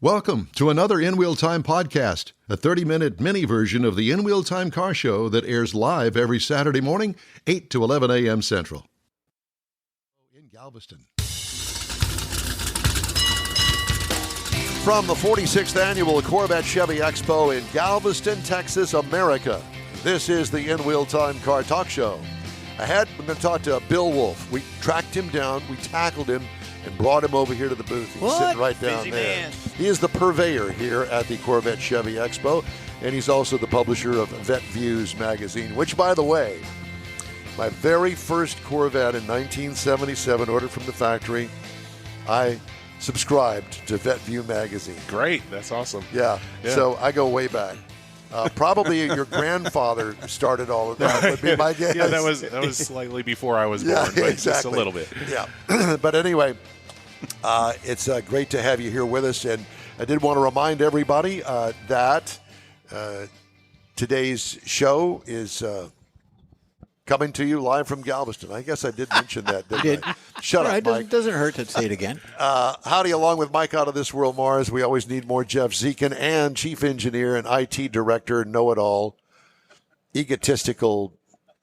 Welcome to another In Wheel Time podcast, a 30-minute mini version of the In Wheel Time car show that airs live every Saturday morning, 8 to 11 a.m. Central. In Galveston. From the 46th Annual Corvette Chevy Expo in Galveston, Texas, America, this is the In Wheel Time Car Talk Show. Ahead, we're going to talk to Bill Wolf. We tracked him down, we tackled him, and brought him over here to the booth. He's sitting right down Busy there. man. He is the purveyor here at the Corvette Chevy Expo, and he's also the publisher of Vette Vues Magazine, which, by the way, my very first Corvette in 1977, ordered from the factory, I subscribed to Vette Vues Magazine. Great, that's awesome. Yeah, so I go way back. Probably your grandfather started all of that, would be my guess. Yeah, that was slightly before I was born, but just a little bit. Yeah, but anyway, it's great to have you here with us, and I did want to remind everybody that today's show is coming to you live from Galveston. I guess I did mention that, didn't I? Shut up, Mike. It doesn't hurt to say it again. Howdy, along with Mike out of this world, Mars. We always need more Jeff Zekin, and Chief Engineer and IT Director, know-it-all, egotistical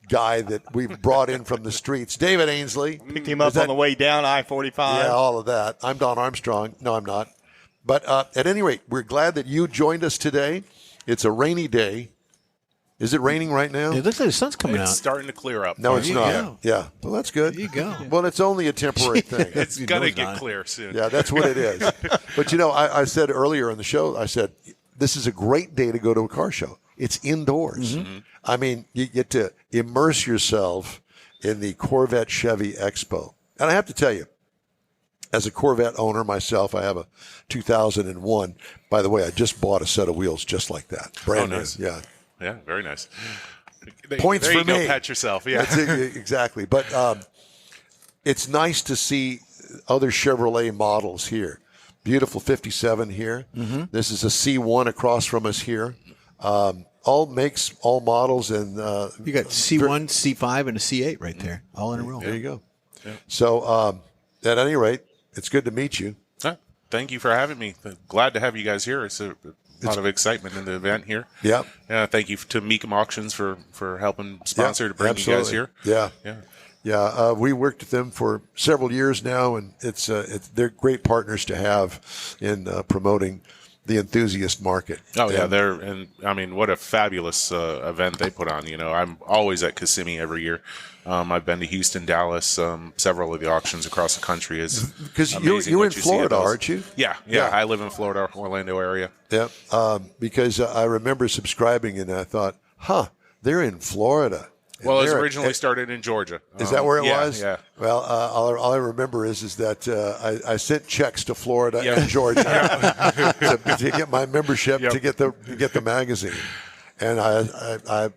guy that we've brought in from the streets, David Ainsley. Picked him up on the way down I-45. Yeah, all of that. I'm Don Armstrong. No, I'm not. But at any rate, we're glad that you joined us today. It's a rainy day. Is it raining right now? It looks like the sun's coming It's out. starting to clear up. No, it's There you not. go. Yeah. Well, that's good. There you go. Well, it's only a temporary thing. It's You going know to it's get not. clear soon. Yeah, that's what it is. But, you know, I said earlier in the show, I said, this is a great day to go to a car show. It's indoors. Mm-hmm. I mean, you get to immerse yourself in the Corvette Chevy Expo. And I have to tell you, as a Corvette owner myself, I have a 2001. By the way, I just bought a set of wheels just like that. Brand new. nice. Yeah. Yeah, very nice. Points there for you go, me. pat yourself. Yeah. That's it, exactly. But it's nice to see other Chevrolet models here. Beautiful 57 here. Mm-hmm. This is a C1 across from us here. All makes, all models, and You got C1, C5, and a C8 right there, all in a row. there you go. Yeah. So at any rate, it's good to meet you. Thank you for having me. Glad to have you guys here. It's a lot of excitement in the event here. Yeah. Thank you to Meekum Auctions for helping sponsor to bring you guys here. Yeah. Yeah. Yeah, we worked with them for several years now, and they're great partners to have in promoting the enthusiast market. Oh yeah, I mean, what a fabulous event they put on. You know, I'm always at Kissimmee every year. I've been to Houston, Dallas, several of the auctions across the country. Is because amazing you're what in you see at Florida, those. aren't you? Yeah, I live in Florida, Orlando area. Yeah, because I remember subscribing, and I thought, they're in Florida. And Well, it was they're- originally started in Georgia. Is that where it was? Yeah. Well, all I remember is that I sent checks to Florida and Georgia to get my membership to get the magazine, and I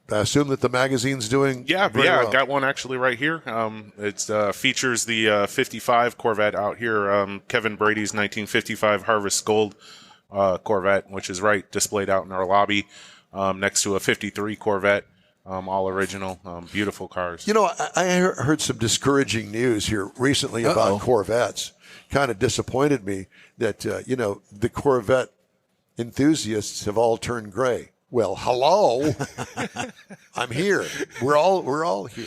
assume that the magazine's doing very well. I got one actually right here. It features the 55 Corvette out here, Kevin Brady's 1955 Harvest Gold Corvette, which is right displayed out in our lobby next to a 53 Corvette. All original, beautiful cars. You know, I heard some discouraging news here recently about Corvettes. Kind of disappointed me that the Corvette enthusiasts have all turned gray. Well, hello, I'm here. We're all here.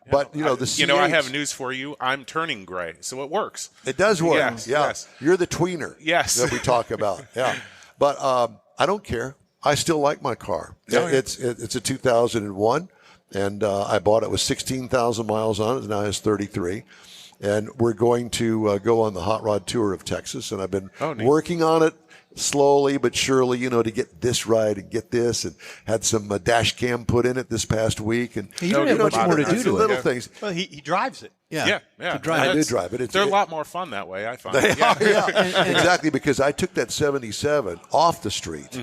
But the C8s, I have news for you. I'm turning gray, so it works. It does work. Yes. You're the tweener. Yes. That we talk about. Yeah, but I don't care. I still like my car. Oh, yeah. It's a 2001, and I bought it with 16,000 miles on it, and now it has 33. And we're going to go on the hot rod tour of Texas, and I've been working on it slowly but surely, to get this right and get this, and had some dash cam put in it this past week. And You don't have much more to do it's to little it. things. Well, he drives it. Yeah. To drive I it. do drive it. They're a lot more fun that way, I find. Yeah, exactly, because I took that 77 off the street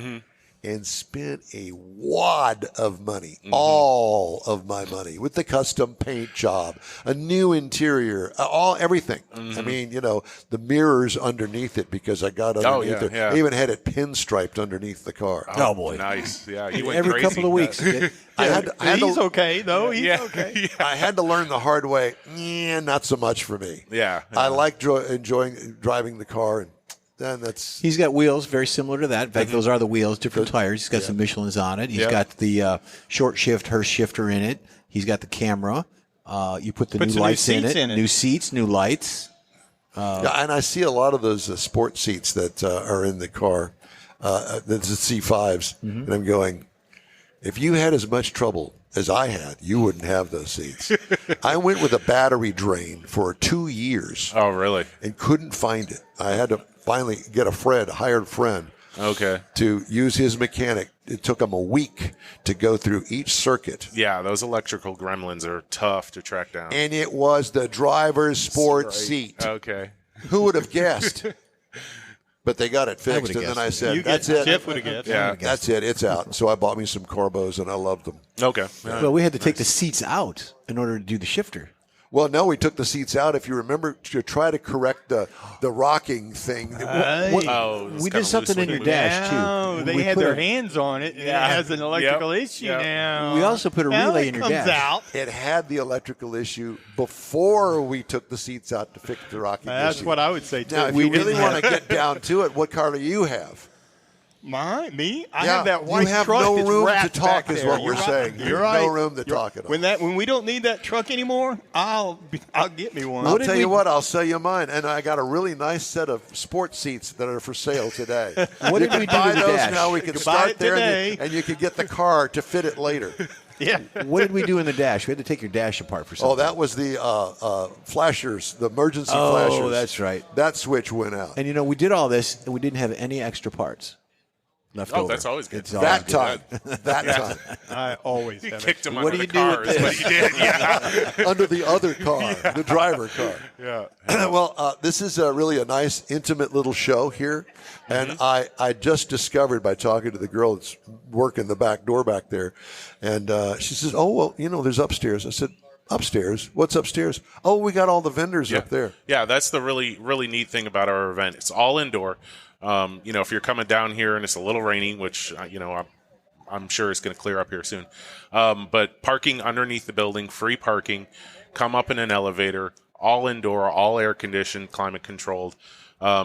and spent a wad of money, all of my money, with the custom paint job, a new interior, everything. I mean, the mirrors underneath it, because I got underneath it. yeah. I even had it pinstriped underneath the car. Oh, boy. Nice. Yeah, you went Every crazy. couple of weeks. I had He's to, okay, though. He's okay. I had to learn the hard way. Not so much for me. Yeah. I like enjoying driving the car, and then that's He's got wheels very similar to that. In fact, those are the wheels, different tires. He's got some Michelins on it. He's got the short shift Hurst shifter in it. He's got the camera. You put the new lights in it. New seats, new lights. yeah, and I see a lot of those sports seats that are in the car. That's the C5s, and I'm going. If you had as much trouble as I had, you wouldn't have those seats. I went with a battery drain for 2 years. Oh, really? And couldn't find it. I had to finally get a hired friend, Okay. to use his mechanic. It took him a week to go through each circuit. Yeah, those electrical gremlins are tough to track down. And it was the driver's sports seat. Okay. Who would have guessed? But they got it fixed, and then I said, that's it. Jeff would have guessed. Yeah. That's it. It's out. So I bought me some Corbos, and I loved them. Okay. Well, we had to take the seats out in order to do the shifter. Well, no, we took the seats out. If you remember, to try to correct the rocking thing. We did something in your dash, too. Oh, they We had put their a- hands on it, and it has an electrical issue Yep. now. We also put a Now relay it in your comes dash. out. It had the electrical issue before we took the seats out to fix the rocking That's issue. what I would say, too. Now, if you really want to get down to it, what car do you have? Me? I Yeah, have that white you have truck no that's room to wrapped talk back is there. what we're You're saying. Right. You're You're right. no room to talk at all. When we don't need that truck anymore, I'll get me one. I'll tell you what, I'll sell you mine. And I got a really nice set of sports seats that are for sale today. What you did can we do buy to the those dash? now. We You can can buy start it there, today. and you can get the car to fit it later. Yeah. What did we do in the dash? We had to take your dash apart for something. Oh, that was the flashers, the emergency Oh, flashers. that's right. That switch went out. And, we did all this, and we didn't have any extra parts left over. That's always good. It's always That good. time. That time. I always have Kicked him What under do the you do car with is what he did. Yeah. Under the other car, the driver car. Yeah. Well, this is really a nice, intimate little show here. And Mm-hmm. I just discovered by talking to the girl that's working the back door back there. And she says, oh, well, there's upstairs. I said, upstairs? What's upstairs? Oh, we got all the vendors up there. Yeah, that's the really, really neat thing about our event. It's all indoor. If you're coming down here and it's a little rainy, which, I'm sure it's going to clear up here soon. But parking underneath the building, free parking, come up in an elevator, all indoor, all air conditioned, climate controlled.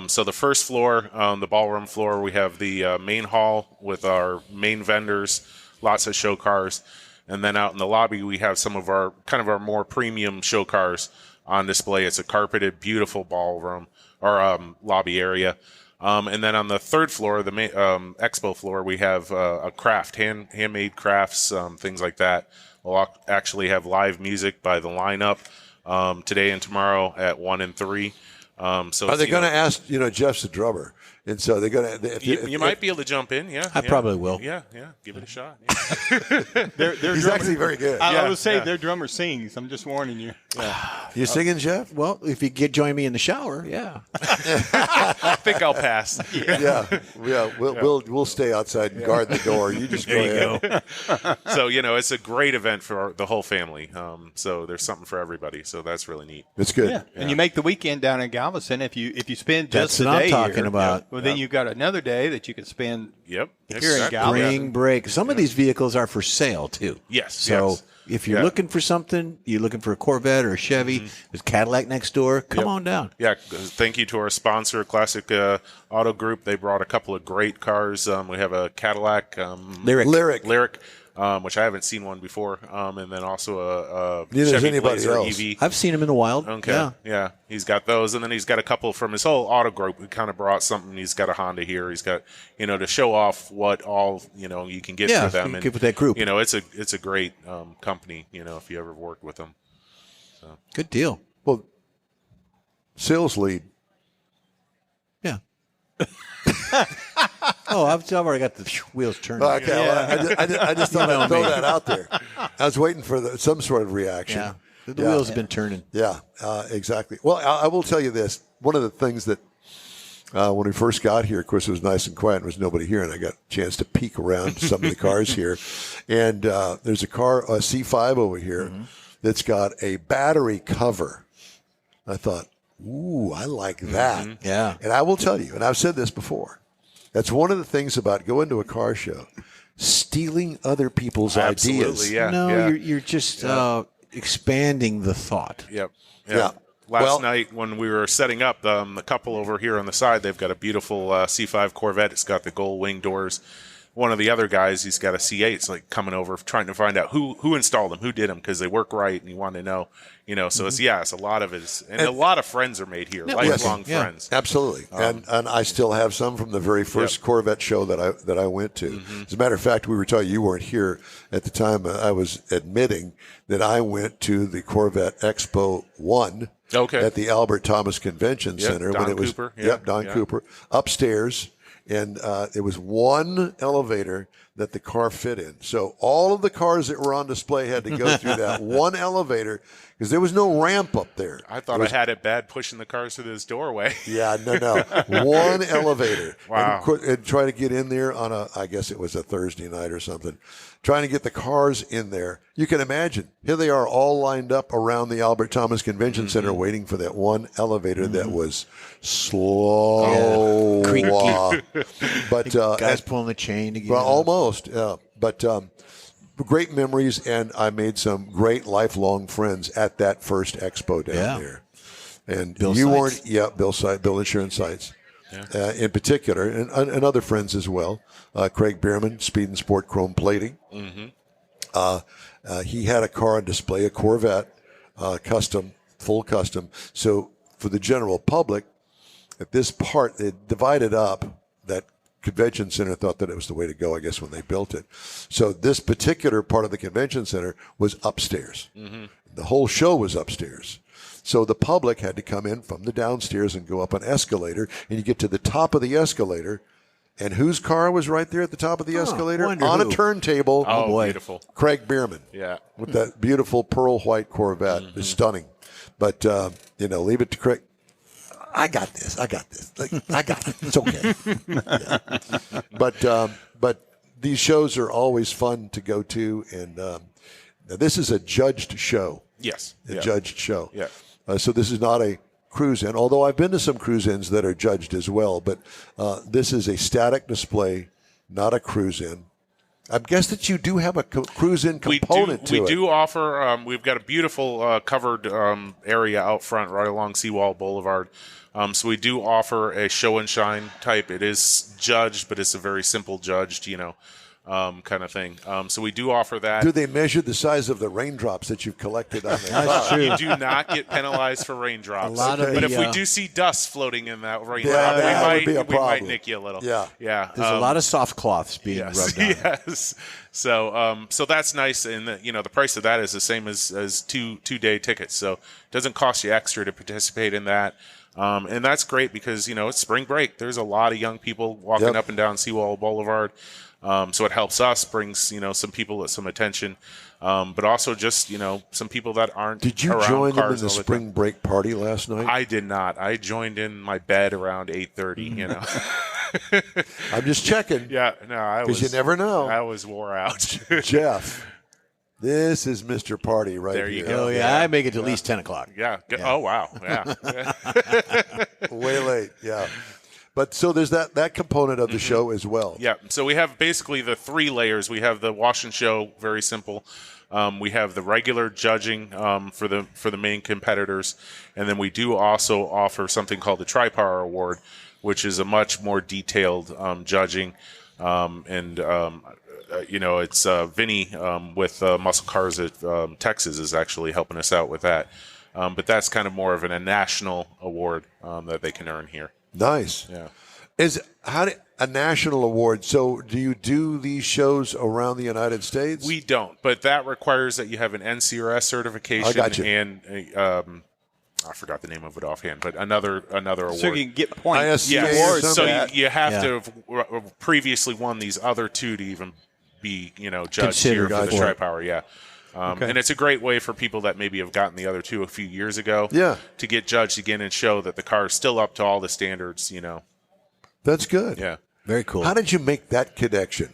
So the first floor, the ballroom floor, we have the main hall with our main vendors, lots of show cars. And then out in the lobby, we have some of our our more premium show cars on display. It's a carpeted, beautiful ballroom or lobby area. And then on the third floor, the expo floor, we have a craft, handmade crafts, things like that. We'll actually have live music by the lineup today and tomorrow at 1 and 3. So Are they going to ask, Jeff's a drummer. And so they're going to. You might be able to jump in, yeah. I probably will. Yeah, give it a shot. Yeah. He's actually very good. I would say their drummer sings. I'm just warning you. You singing, Jeff? Well, if you join me in the shower, yeah. I think I'll pass. Yeah. We'll stay outside and guard the door. You just go ahead. So it's a great event for the whole family. So there's something for everybody. So that's really neat. It's good. Yeah. And you make the weekend down in Galveston if you spend just That's what a I'm day talking here. about. Well, then you've got another day that you can spend Yep. here in Exactly. Galveston. Spring break. Some of these vehicles are for sale, too. Yes, So yes. if you're Yeah. looking for something, you're looking for a Corvette or a Chevy, there's Cadillac next door, come on down. Yeah, thank you to our sponsor, Classic Auto Group. They brought a couple of great cars. We have a Cadillac Lyric. Lyric, which I haven't seen one before, and then also a Neither has Chevy anybody Blazer else. EV. I've seen them in the wild. Okay, yeah, he's got those, and then he's got a couple from his whole auto group. He kind of brought something. He's got a Honda here. He's got to show off what all you can get Yeah, for them. you And get with that group. it's a great company. If you ever worked with them. Good deal. Well, sales lead. Yeah. I've already got the wheels turning. Okay, well, I just thought I'd throw that out there. I was waiting for some sort of reaction. Yeah. The wheels have been turning. Yeah, exactly. Well, I will tell you this. One of the things that when we first got here, of course, it was nice and quiet. There was nobody here, and I got a chance to peek around some of the cars here. And there's a C5 over here that's got a battery cover. I thought, ooh, I like that. Yeah. And I will tell you, and I've said this before, that's one of the things about going to a car show, stealing other people's ideas. Absolutely, yeah. No, yeah. you're just expanding the thought. Yep. Yeah. last night when we were setting up, the couple over here on the side, they've got a beautiful C5 Corvette. It's got the gold wing doors. One of the other guys, he's got a C8. It's like coming over, trying to find out who installed them, who did them, because they work right, and he wanted to know, So it's a lot of it is, and a lot of friends are made here, lifelong friends. Absolutely, and I still have some from the very first Corvette show that I went to. As a matter of fact, we were talking. You weren't here at the time. I was admitting that I went to the Corvette Expo 1 at the Albert Thomas Convention Center Don when it was Cooper. Don Cooper upstairs. And it was one elevator that the car fit in. So all of the cars that were on display had to go through that one elevator because there was no ramp up there. I thought I had it bad pushing the cars through this doorway. Yeah, no. One elevator. Wow. And try to get in there on I guess it was a Thursday night or something, trying to get the cars in there. You can imagine. Here they are all lined up around the Albert Thomas Convention Center waiting for that one elevator that was slow. Creaky. But guys pulling the chain to get well, almost, yeah. But great memories, and I made some great lifelong friends at that first expo down there. And Bill you Seitz. weren't, Bill Insurance Sites, in particular, and other friends as well. Craig Bierman, Speed and Sport Chrome Plating. He had a car on display, a Corvette, full custom. So for the general public, at this part, it divided up. That convention center thought that it was the way to go, I guess, when they built it. So this particular part of the convention center was upstairs. The whole show was upstairs. So the public had to come in from the downstairs and go up an escalator, and you get to the top of the escalator, and whose car was right there at the top of the escalator? On a turntable. Oh, boy. Beautiful. Craig Bierman. Yeah. With that beautiful pearl white Corvette. It's stunning. But, leave it to Craig. I got this. I got it. It's okay. But these shows are always fun to go to, and now this is a judged show. Yes. A judged show. Yeah. So this is not a cruise-in, although I've been to some cruise-ins that are judged as well. But this is a static display, not a cruise-in. I guess that you do have a cruise-in component to it. We do offer. We've got a beautiful covered area out front, right along Seawall Boulevard. So we do offer a show and shine type. It is judged, but it's a very simple judged, kind of thing. So we do offer that. Do they measure the size of the raindrops that you've collected on the That's true. You do not get penalized for raindrops. But if we do see dust floating in that raindrop, that would be a we might problem. nick you a little. Yeah. There's a lot of soft cloths being rubbed on. Yes. So that's nice, and the price of that is the same as two-day tickets. So it doesn't cost you extra to participate in that. And that's great because, it's spring break. There's a lot of young people walking up and down Seawall Boulevard. So it helps us, brings, some people some attention. But also just, some people that aren't Did you around join them cars in the all spring time. break party last night? I did not. I joined in my bed around 8:30, I'm just checking. Yeah, no, Because you never know. I was wore out. Jeff, this is Mr. Party right There you here. go. Oh, yeah. I make it to at least 10 o'clock. Yeah. Oh, wow. Yeah. Way late, yeah. But so there's that component of the show as well. Yeah. So we have basically the three layers. We have the wash and show, very simple. We have the regular judging for the main competitors, and then we do also offer something called the Tri-Power Award, which is a much more detailed judging. It's Vinny with Muscle Cars at Texas is actually helping us out with that. But that's kind of more of a national award that they can earn here. Nice. Yeah. A national award. So do you do these shows around the United States? We don't, but that requires that you have an NCRS certification. I got you. And I forgot the name of it offhand, but another award. So you can get points. ISCA Yes. or So something. you have to have previously won these other two to even be, judged Considered here for the for it. Tri-Power. Yeah. And it's a great way for people that maybe have gotten the other two a few years ago to get judged again and show that the car is still up to all the standards, That's good. Yeah. Very cool. How did you make that connection?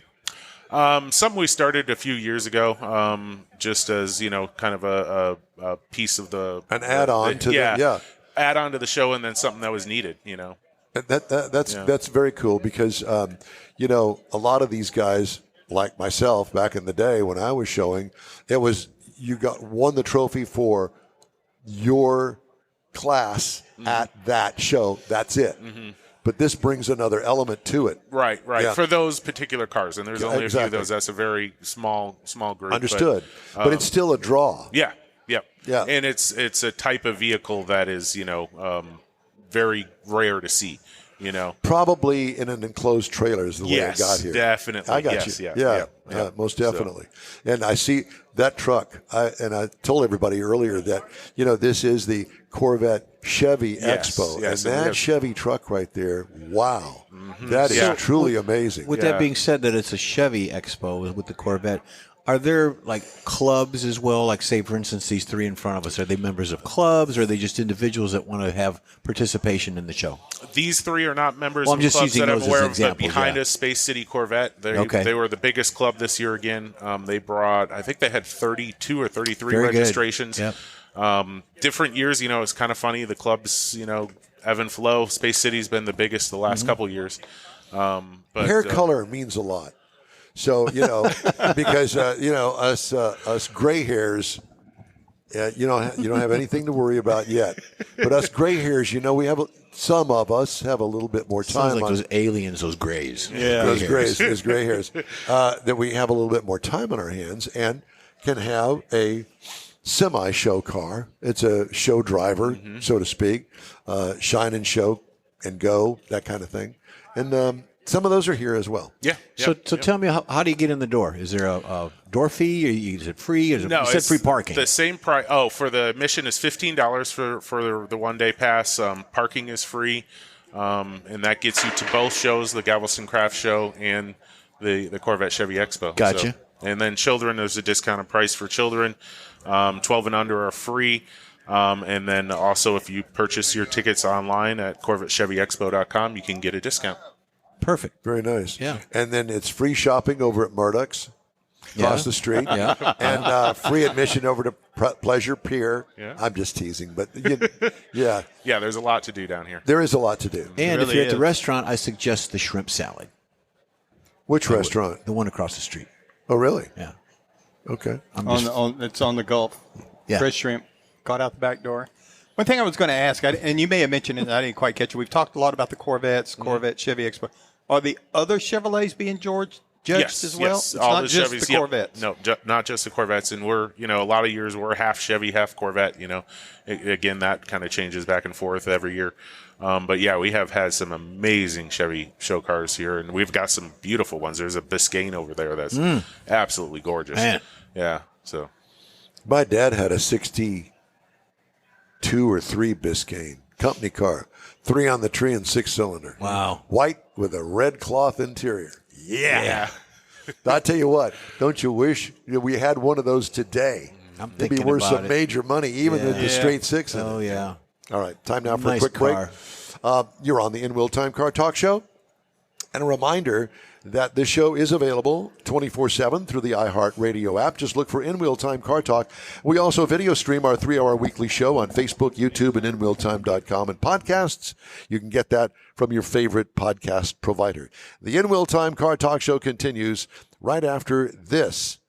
Something we started a few years ago, just as, kind of a piece of the... An add-on to the add-on to the show, and then something that was needed, That's very cool because, a lot of these guys, like myself back in the day when I was showing, it was you won the trophy for your class at that show. That's it. But this brings another element to it. Right. Yeah. For those particular cars, and there's only a few Exactly. of those. That's a very small group. Understood. But it's still a draw. Yeah. Yeah. And it's a type of vehicle that is, very rare to see. Probably in an enclosed trailer is the way it got here. Definitely. I got yes, you. Yeah. Most definitely. And I see that truck. I told everybody earlier that, this is the Corvette Chevy Expo. Yes, and that Chevy truck right there, wow. That is truly amazing. With that being said, that it's a Chevy Expo with the Corvette, are there like clubs as well? Like, say, for instance, these three in front of us, are they members of clubs, or are they just individuals that want to have participation in the show? These three are not members Well, of I'm just clubs using that I'm those aware as of, examples, but behind yeah. us, Space City Corvette, Okay. they were the biggest club this year again. They brought, I think they had 32 or 33 Very good. registrations. Yep. Different years, it's kind of funny. The clubs, ebb and flow. Space City's been the biggest the last couple years. But Hair color means a lot. So, because, us gray hairs, you don't have anything to worry about yet. But us gray hairs, we have some of us have a little bit more time. Sounds like those aliens, those grays. Yeah. Those gray hairs, that we have a little bit more time on our hands and can have a semi-show car. It's a show driver, so to speak, shine and show and go, that kind of thing. And some of those are here as well. Yeah. So tell me, how do you get in the door? Is there a door fee? Is it free? You said free parking. The same price. Oh, for the admission is $15 for the 1-day pass. Parking is free, and that gets you to both shows, the Galveston Craft Show and the Corvette Chevy Expo. Gotcha. And then children, there's a discounted price for children. 12 and under are free. And then also, if you purchase your tickets online at CorvetteChevyExpo.com, you can get a discount. Perfect. Very nice. Yeah. And then it's free shopping over at Murdoch's across the street. Yeah. And free admission over to Pleasure Pier. Yeah. I'm just teasing, but yeah. Yeah, there's a lot to do down here. There is a lot to do. And if really you're at the is. restaurant, I suggest the shrimp salad, Which restaurant? the one across the street. Oh, really? Yeah. Okay. It's on the Gulf. Yeah. Fresh shrimp, caught out the back door. One thing I was going to ask, and you may have mentioned it, and I didn't quite catch it. We've talked a lot about the Corvettes, Corvette Chevy Expo. Are the other Chevrolets being judged as well? Yes. It's All not the just Chevys, the Corvettes. No, not just the Corvettes. And we're, a lot of years we're half Chevy, half Corvette. Again, that kind of changes back and forth every year. But yeah, we have had some amazing Chevy show cars here, and we've got some beautiful ones. There's a Biscayne over there that's absolutely gorgeous. Man. Yeah. So My dad had a 62 or 3 Biscayne company car, 3 on the tree and 6-cylinder. Wow. White with a red cloth interior. yeah. I tell you what, don't you wish we had one of those today? I'm It'd be thinking worth about some it. major money, even Yeah. with the straight 6 in it. Oh, yeah. All right, time now for Nice a quick car. break. You're on the In Wheel Time Car Talk Show. And a reminder that this show is available 24/7 through the iHeartRadio app. Just look for In Wheel Time Car Talk. We also video stream our 3-hour weekly show on Facebook, YouTube, and InWheelTime.com. And podcasts, you can get that from your favorite podcast provider. The In Wheel Time Car Talk Show continues right after this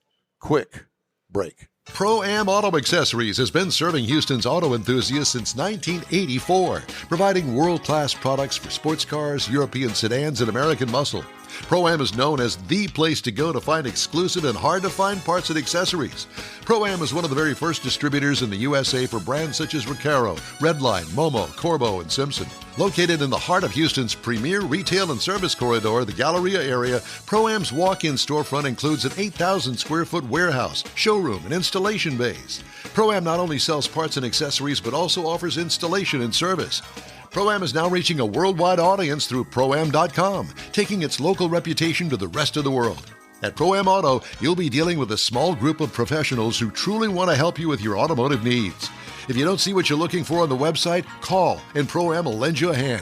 quick break. Pro-Am Auto Accessories has been serving Houston's auto enthusiasts since 1984, providing world-class products for sports cars, European sedans, and American muscle. Pro-Am is known as the place to go to find exclusive and hard-to-find parts and accessories. Pro-Am is one of the very first distributors in the USA for brands such as Recaro, Redline, Momo, Corbo, and Simpson. Located in the heart of Houston's premier retail and service corridor, the Galleria area, Pro-Am's walk-in storefront includes an 8,000-square-foot warehouse, showroom, and installation bays. Pro-Am not only sells parts and accessories, but also offers installation and service. Pro-Am is now reaching a worldwide audience through Pro-Am.com, taking its local reputation to the rest of the world. At Pro-Am Auto, you'll be dealing with a small group of professionals who truly want to help you with your automotive needs. If you don't see what you're looking for on the website, call and Pro-Am will lend you a hand.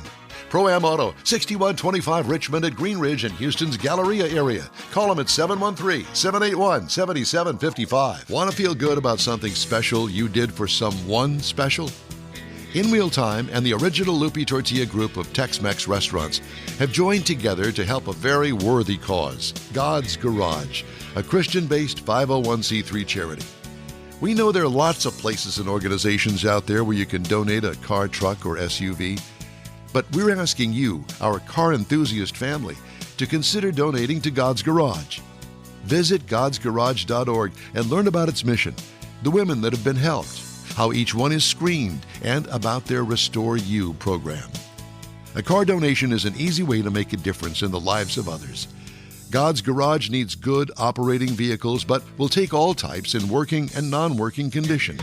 Pro-Am Auto, 6125 Richmond at Green Ridge in Houston's Galleria area. Call them at 713-781-7755. Want to feel good about something special you did for someone special? In Wheel Time and the original Lupi Tortilla group of Tex-Mex restaurants have joined together to help a very worthy cause, God's Garage, a Christian-based 501c3 charity. We know there are lots of places and organizations out there where you can donate a car, truck, or SUV. But we're asking you, our car enthusiast family, to consider donating to God's Garage. Visit godsgarage.org and learn about its mission, the women that have been helped, how each one is screened, and about their Restore You program. A car donation is an easy way to make a difference in the lives of others. God's Garage needs good operating vehicles, but will take all types in working and non-working condition.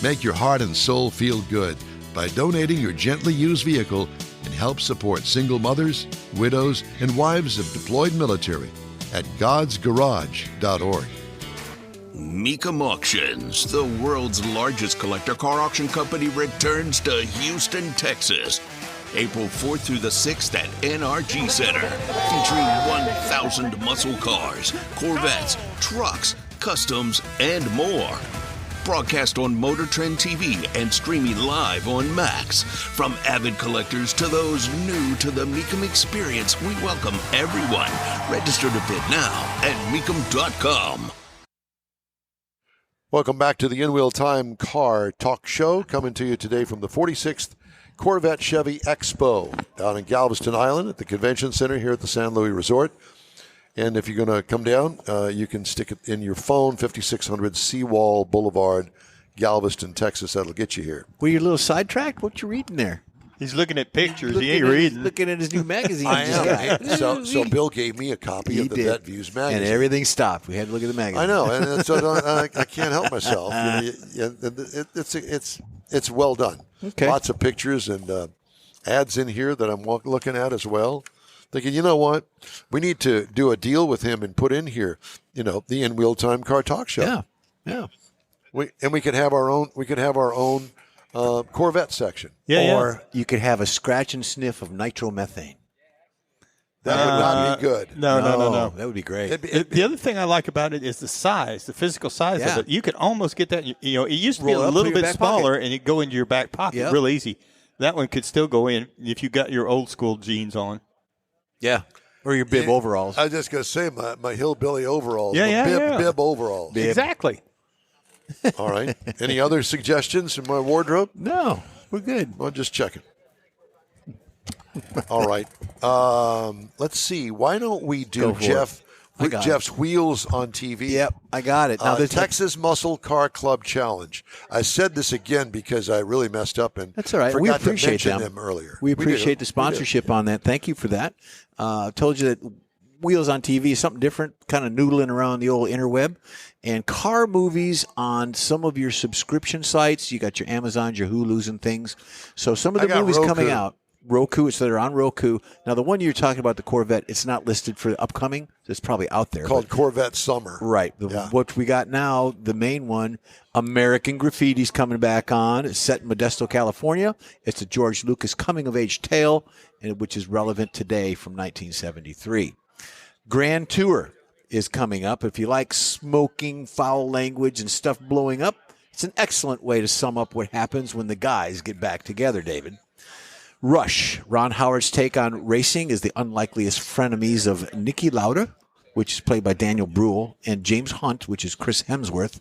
Make your heart and soul feel good by donating your gently used vehicle and help support single mothers, widows, and wives of deployed military at godsgarage.org. Mecum Auctions, the world's largest collector car auction company, returns to Houston, Texas. April 4th through the 6th at NRG Center, featuring 1,000 muscle cars, Corvettes, trucks, customs, and more. Broadcast on Motor Trend TV and streaming live on Max. From avid collectors to those new to the Mecum experience, we welcome everyone. Register to bid now at mecum.com. Welcome back to the In Wheel Time Car Talk Show, coming to you today from the 46th Corvette Chevy Expo down in Galveston Island at the Convention Center here at the San Luis Resort. And if you're going to come down, you can stick it in your phone, 5600 Seawall Boulevard, Galveston, Texas. That'll get you here. Were you a little sidetracked? What you reading there? He's looking at pictures. He ain't reading. Looking at his new magazine. I am. So Bill gave me a copy of the Vette Vues Magazine. And everything stopped. We had to look at the magazine. I know, and so I can't help myself. It's well done. Okay. Lots of pictures and ads in here that I'm looking at as well. Thinking, you know what? We need to do a deal with him and put in here, the In Wheel Time Car Talk Show. Yeah. We could have our own. We could have our own Corvette section. Or you could have a scratch and sniff of nitromethane. That would not be good. No. That would be great. The other thing I like about it is the size, the physical size of it. You could almost get that. It used to be a little bit smaller, and it go into your back pocket real easy. That one could still go in if you got your old school jeans on. Yeah. Or your bib overalls. I was just going to say my hillbilly overalls. Bib overalls. Exactly. All right. Any other suggestions in my wardrobe? No, we're good. Well, just checking. All right. Let's see. Why don't we do Jeff's Wheels on TV? Yep, I got it. Now, the Texas Muscle Car Club Challenge. I said this again because I really messed up and that's all right. forgot We appreciate to mention them earlier. We appreciate the sponsorship on that. Thank you for that. Told you that Wheels on TV is something different, kind of noodling around the old interweb. And car movies on some of your subscription sites. You got your Amazons, your Hulus, and things. So some of the movies coming out. Roku, it's that are on Roku. Now, the one you're talking about, the Corvette, it's not listed for upcoming. It's probably out there. Called Corvette Summer. Right. What we got now, the main one, American Graffiti's coming back on. It's set in Modesto, California. It's a George Lucas coming-of-age tale, which is relevant today from 1973. Grand Tour is coming up. If you like smoking, foul language, and stuff blowing up, it's an excellent way to sum up what happens when the guys get back together, David. Rush, Ron Howard's take on racing, is the unlikeliest frenemies of Niki Lauda, which is played by Daniel Bruhl, and James Hunt, which is Chris Hemsworth,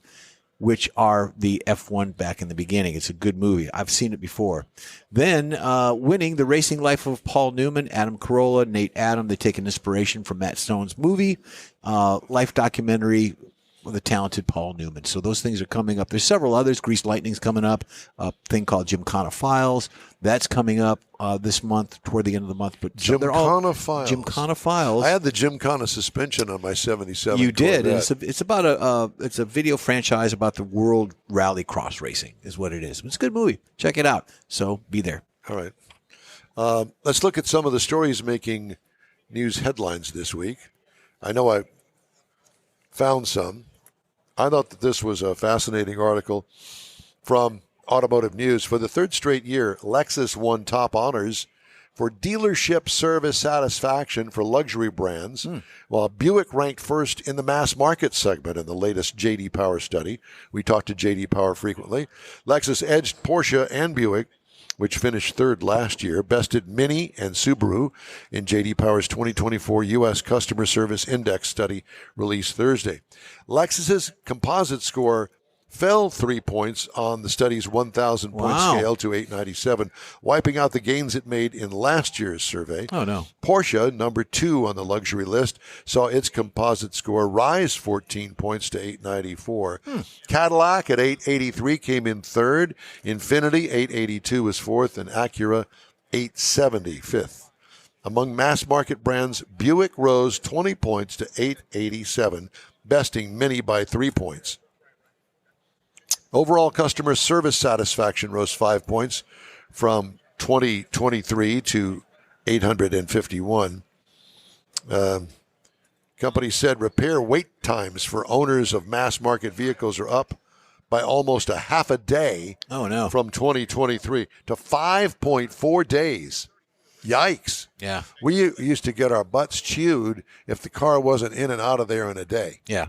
which are the F1 back in the beginning. It's a good movie. I've seen it before. Then Winning, The Racing Life of Paul Newman, Adam Carolla, Nate Adam. They take an inspiration from Matt Stone's movie, life documentary, the talented Paul Newman. So those things are coming up. There's several others. Greased Lightning's coming up. A thing called Gymkhana Files. That's coming up this month, toward the end of the month. But Gymkhana Files. Gymkhana Files. I had the Gymkhana suspension on my 77. You did. Corvette. It's about it's a video franchise about the World Rally Cross Racing is what it is. It's a good movie. Check it out. So be there. All right. Let's look at some of the stories making news headlines this week. I know I found some. I thought that this was a fascinating article from Automotive News. For the third straight year, Lexus won top honors for dealership service satisfaction for luxury brands, while Buick ranked first in the mass market segment in the latest J.D. Power study. We talk to J.D. Power frequently. Lexus edged Porsche and Buick, which finished third last year, bested Mini and Subaru in J.D. Power's 2024 U.S. Customer Service Index study released Thursday. Lexus's composite score fell 3 points on the study's 1,000-point scale to 897, wiping out the gains it made in last year's survey. Oh, no. Porsche, number 2 on the luxury list, saw its composite score rise 14 points to 894. Cadillac at 883 came in third. Infiniti, 882 was fourth, and Acura, 870 fifth. Among mass-market brands, Buick rose 20 points to 887, besting Mini by 3 points. Overall customer service satisfaction rose 5 points from 2023 to 851. Company said repair wait times for owners of mass-market vehicles are up by almost a half a day from 2023 to 5.4 days. Yikes. Yeah. We used to get our butts chewed if the car wasn't in and out of there in a day. Yeah.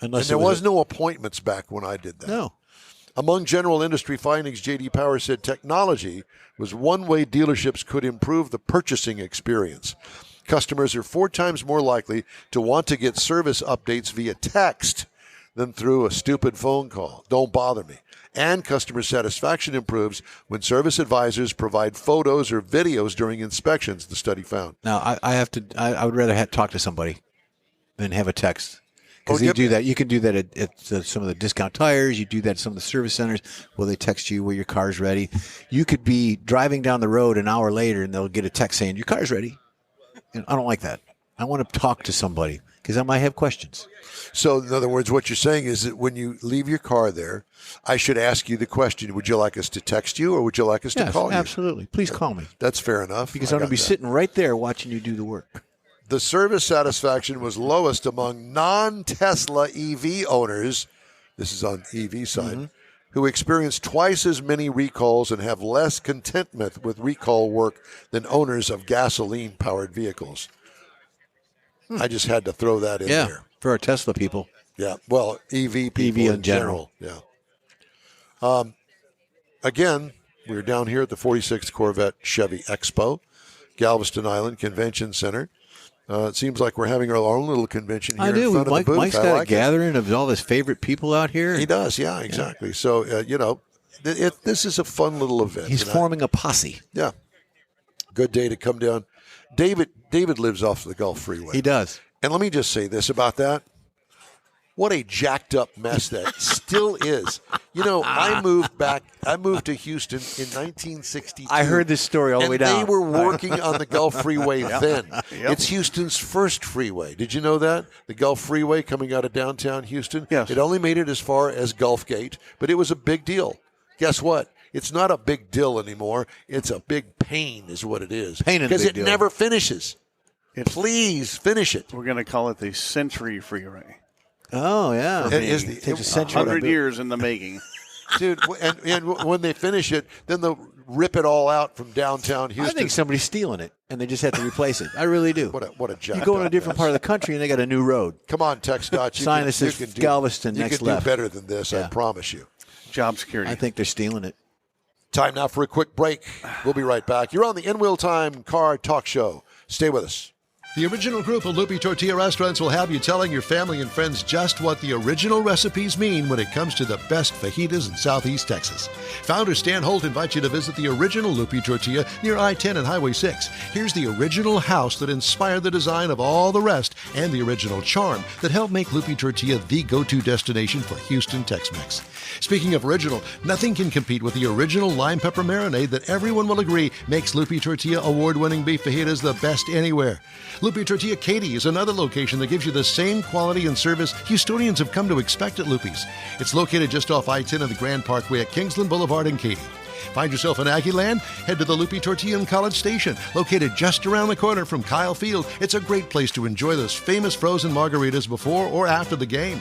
And there was no appointments back when I did that. No. Among general industry findings, J.D. Power said technology was one way dealerships could improve the purchasing experience. Customers are 4 times more likely to want to get service updates via text than through a stupid phone call. Don't bother me. And customer satisfaction improves when service advisors provide photos or videos during inspections, the study found. Now, I would rather talk to somebody than have a text. Because you do that. You can do that at some of the discount tires. You do that at some of the service centers where they text you where your car's ready. You could be driving down the road an hour later and they'll get a text saying, your car's ready. And I don't like that. I want to talk to somebody because I might have questions. So, in other words, what you're saying is that when you leave your car there, I should ask you the question, would you like us to text you or would you like us to call you? Absolutely. Please call me. That's fair enough. Because I'm going to be sitting right there watching you do the work. The service satisfaction was lowest among non-Tesla EV owners, this is on EV side, who experience twice as many recalls and have less contentment with recall work than owners of gasoline-powered vehicles. I just had to throw that in there. For our Tesla people. Yeah, well, EV people in general. Yeah. Again, we're down here at the 46th Corvette Chevy Expo, Galveston Island Convention Center. It seems like we're having our own little convention here in front of the booth. Mike's got a gathering of all his favorite people out here. He does, yeah, exactly. Yeah. So, this is a fun little event. He's forming a posse. Yeah. Good day to come down. David lives off the Gulf Freeway. He does. And let me just say this about that. What a jacked up mess that still is. I moved to Houston in 1962. I heard this story all the way down. They were working on the Gulf Freeway then. Yep. It's Houston's first freeway. Did you know that? The Gulf Freeway coming out of downtown Houston? Yes. It only made it as far as Gulf Gate, but it was a big deal. Guess what? It's not a big deal anymore. It's a big pain is what it is. Because it never finishes. Please finish it. We're going to call it the Century Freeway. Oh, yeah. It takes a century. 100 years in the making. Dude, and when they finish it, then they'll rip it all out from downtown Houston. I think somebody's stealing it, and they just have to replace it. I really do. What a job. You go in a different part of the country, and they got a new road. Come on, TxDOT. Sign that says Galveston next left. You can do better than this, I promise you. Job security. I think they're stealing it. Time now for a quick break. We'll be right back. You're on the In Wheel Time Car Talk Show. Stay with us. The original group of Lupi Tortilla restaurants will have you telling your family and friends just what the original recipes mean when it comes to the best fajitas in Southeast Texas. Founder Stan Holt invites you to visit the original Lupi Tortilla near I-10 and Highway 6. Here's the original house that inspired the design of all the rest and the original charm that helped make Lupi Tortilla the go-to destination for Houston Tex-Mex. Speaking of original, nothing can compete with the original lime pepper marinade that everyone will agree makes Lupi Tortilla award-winning beef fajitas the best anywhere. Lupi Tortilla Katy is another location that gives you the same quality and service Houstonians have come to expect at Lupi's. It's located just off I-10 and the Grand Parkway at Kingsland Boulevard in Katy. Find yourself in Aggie Land? Head to the Lupi Tortilla in College Station, located just around the corner from Kyle Field. It's a great place to enjoy those famous frozen margaritas before or after the game.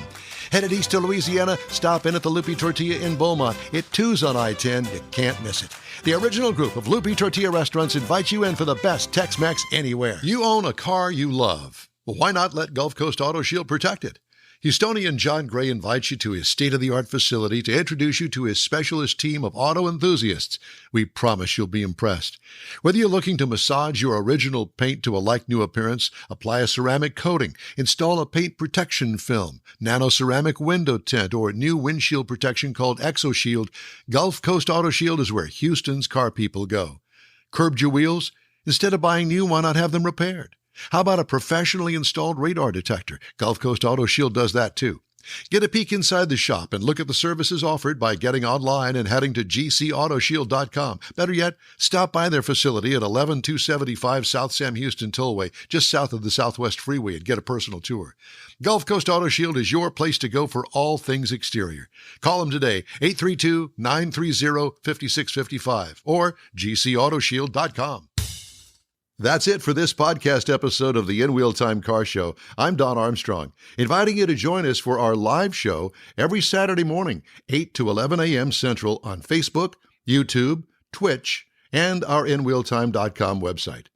Headed east to Louisiana, stop in at the Lupi Tortilla in Beaumont. It too's on I-10. You can't miss it. The original group of Lupi Tortilla restaurants invites you in for the best Tex-Mex anywhere. You own a car you love. Well, why not let Gulf Coast Auto Shield protect it? Houstonian John Gray invites you to his state-of-the-art facility to introduce you to his specialist team of auto enthusiasts. We promise you'll be impressed. Whether you're looking to massage your original paint to a like-new appearance, apply a ceramic coating, install a paint protection film, nano-ceramic window tint, or new windshield protection called ExoShield, Gulf Coast Auto Shield is where Houston's car people go. Curbed your wheels? Instead of buying new, why not have them repaired? How about a professionally installed radar detector? Gulf Coast Auto Shield does that too. Get a peek inside the shop and look at the services offered by getting online and heading to gcautoshield.com. Better yet, stop by their facility at 11275 South Sam Houston Tollway, just south of the Southwest Freeway, and get a personal tour. Gulf Coast Auto Shield is your place to go for all things exterior. Call them today, 832-930-5655 or gcautoshield.com. That's it for this podcast episode of the In Wheel Time Car Show. I'm Don Armstrong, inviting you to join us for our live show every Saturday morning, 8 to 11 a.m. Central on Facebook, YouTube, Twitch, and our InWheelTime.com website.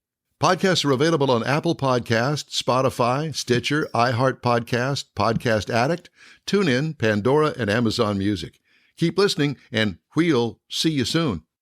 Podcasts are available on Apple Podcasts, Spotify, Stitcher, iHeart Podcast, Podcast Addict, TuneIn, Pandora, and Amazon Music. Keep listening, and we'll see you soon.